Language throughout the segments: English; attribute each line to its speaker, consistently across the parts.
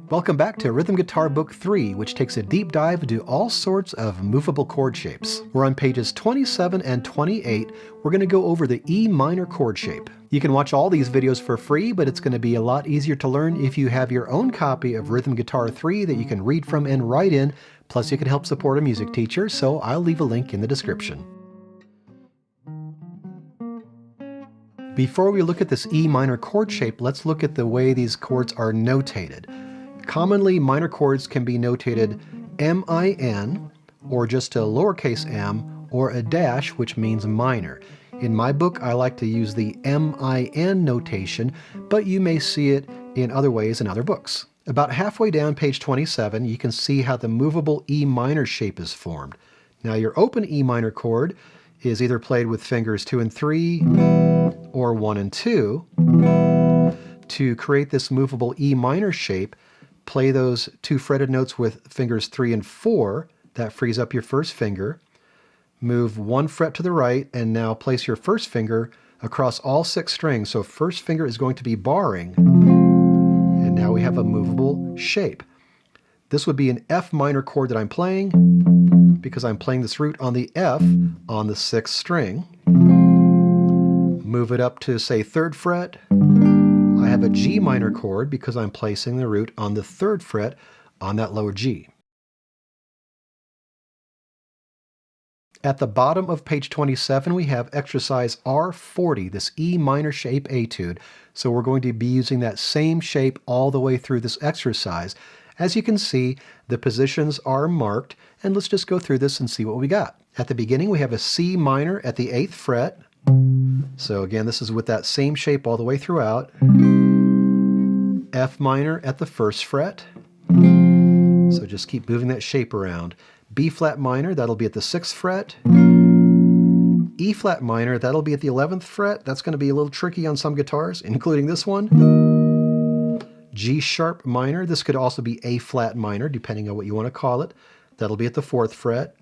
Speaker 1: Welcome back to Rhythm Guitar Book 3, which takes a deep dive into all sorts of movable chord shapes. We're on pages 27 and 28. We're going to go over the E minor chord shape. You can watch all these videos for free, but it's going to be a lot easier to learn if you have your own copy of Rhythm Guitar 3 that you can read from and write in. Plus, you can help support a music teacher, so I'll leave a link in the description. Before we look at this E minor chord shape, let's look at the way these chords are notated. Commonly, minor chords can be notated M-I-N, or just a lowercase m, or a dash, which means minor. In my book, I like to use the M-I-N notation, but you may see it in other ways in other books. About halfway down page 27, you can see how the movable E minor shape is formed. Now, your open E minor chord is either played with fingers 2 and 3, or 1 and 2. To create this movable E minor shape, play those 2 fretted notes with fingers 3 and 4. That frees up your first finger. Move 1 fret to the right, and now place your first finger across all 6 strings. So first finger is going to be barring, and now we have a movable shape. This would be an F minor chord that I'm playing, because I'm playing this root on the F on the 6th string. Move it up to, say, 3rd fret. I have a G minor chord because I'm placing the root on the 3rd fret on that lower G. At the bottom of page 27, we have exercise R40, this E minor shape etude. So we're going to be using that same shape all the way through this exercise. As you can see, the positions are marked, and let's just go through this and see what we got. At the beginning, we have a C minor at the 8th fret. So again, this is with that same shape all the way throughout. F minor at the 1st fret. So just keep moving that shape around. B flat minor, that'll be at the 6th fret. E flat minor, that'll be at the 11th fret. That's going to be a little tricky on some guitars, including this one. G sharp minor, this could also be A flat minor, depending on what you want to call it. That'll be at the 4th fret.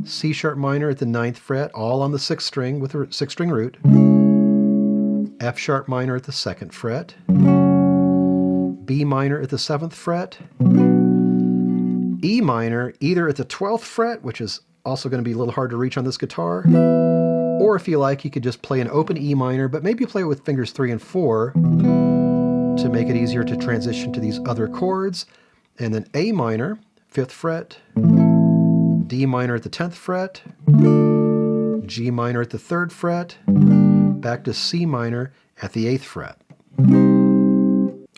Speaker 1: C sharp minor at the 9th fret, all on the 6th string with a 6th string root. F sharp minor at the 2nd fret. B minor at the 7th fret. E minor either at the 12th fret, which is also going to be a little hard to reach on this guitar, or if you like, you could just play an open E minor, but maybe play it with fingers 3 and 4 to make it easier to transition to these other chords. And then A minor, 5th fret. D minor at the 10th fret, G minor at the 3rd fret, back to C minor at the 8th fret.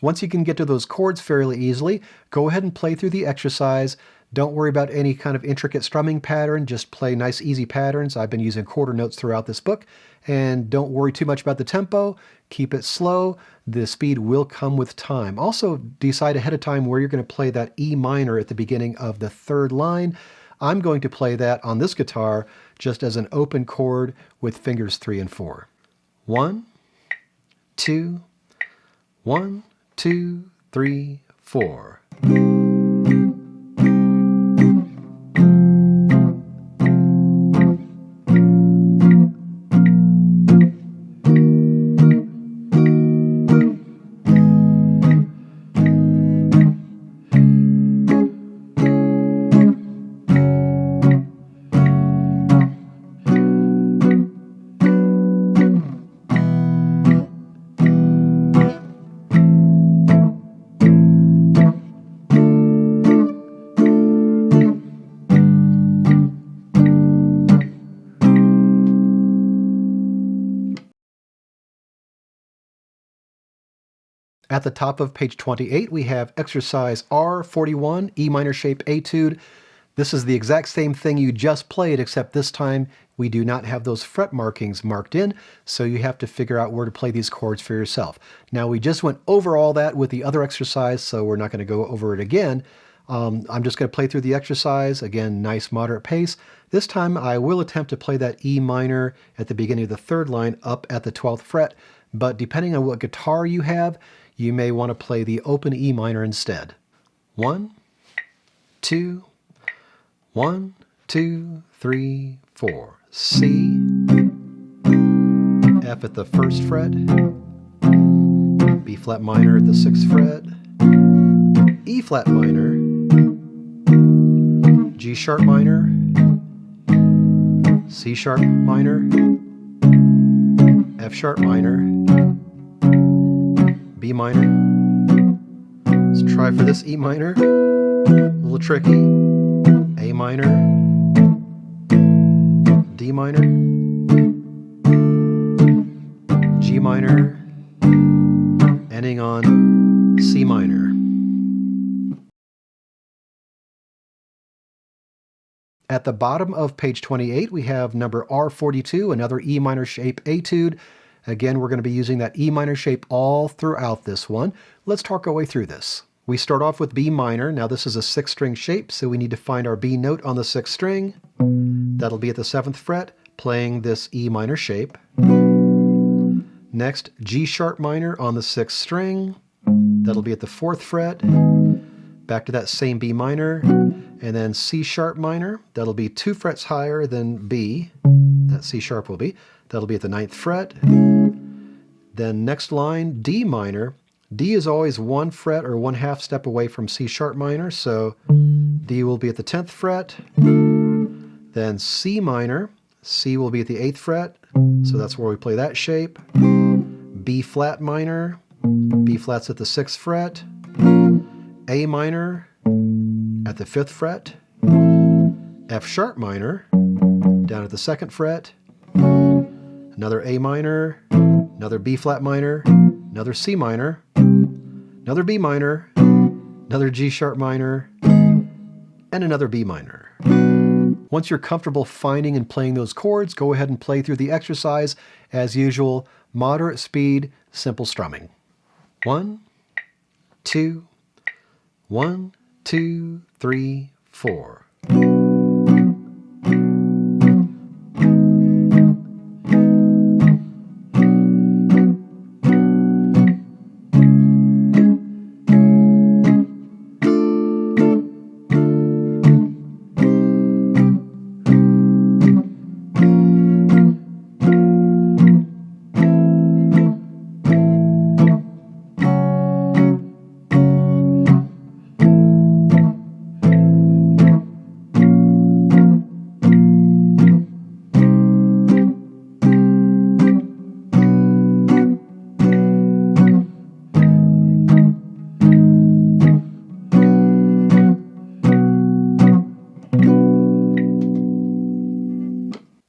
Speaker 1: Once you can get to those chords fairly easily, go ahead and play through the exercise. Don't worry about any kind of intricate strumming pattern, just play nice easy patterns. I've been using quarter notes throughout this book, and don't worry too much about the tempo. Keep it slow. The speed will come with time. Also, decide ahead of time where you're going to play that E minor at the beginning of the 3rd line. I'm going to play that on this guitar just as an open chord with fingers 3 and 4. 1, 2, 1, 2, 3, 4. At the top of page 28, we have exercise R41, E minor shape etude. This is the exact same thing you just played, except this time we do not have those fret markings marked in, so you have to figure out where to play these chords for yourself. Now, we just went over all that with the other exercise, so we're not going to go over it again. I'm just going to play through the exercise. Again, nice moderate pace. This time I will attempt to play that E minor at the beginning of the 3rd line up at the 12th fret, but depending on what guitar you have, you may want to play the open E minor instead. 1, 2, 1, 2, 3, 4. C, F at the 1st fret, B flat minor at the 6th fret, E flat minor, G sharp minor, C sharp minor, F sharp minor, B minor. Let's try for this E minor, a little tricky, A minor, D minor, G minor, ending on C minor. At the bottom of page 28, we have number R42, another E minor shape etude. Again, we're going to be using that E minor shape all throughout this one. Let's talk our way through this. We start off with B minor. Now this is a 6-string shape, so we need to find our B note on the 6th string. That'll be at the 7th fret, playing this E minor shape. Next, G sharp minor on the 6th string. That'll be at the 4th fret. Back to that same B minor, and then C sharp minor. That'll be 2 frets higher than B. That C sharp will be. That'll be at the 9th fret. Then next line, D minor. D is always 1 fret or 1/2 step away from C sharp minor, so D will be at the 10th fret. Then C minor. C will be at the 8th fret, so that's where we play that shape. B flat minor. B flat's at the 6th fret. A minor at the 5th fret, F sharp minor down at the 2nd fret, another A minor, another B flat minor, another C minor, another B minor, another G sharp minor, and another B minor. Once you're comfortable finding and playing those chords, go ahead and play through the exercise. As usual, moderate speed, simple strumming. 1, 2, 1, 2, 3, 4.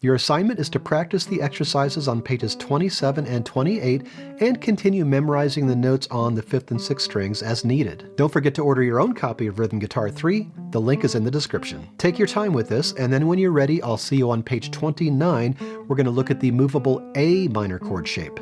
Speaker 1: Your assignment is to practice the exercises on pages 27 and 28 and continue memorizing the notes on the 5th and 6th strings as needed. Don't forget to order your own copy of Rhythm Guitar 3. The link is in the description. Take your time with this, and then when you're ready, I'll see you on page 29. We're going to look at the movable A minor chord shape.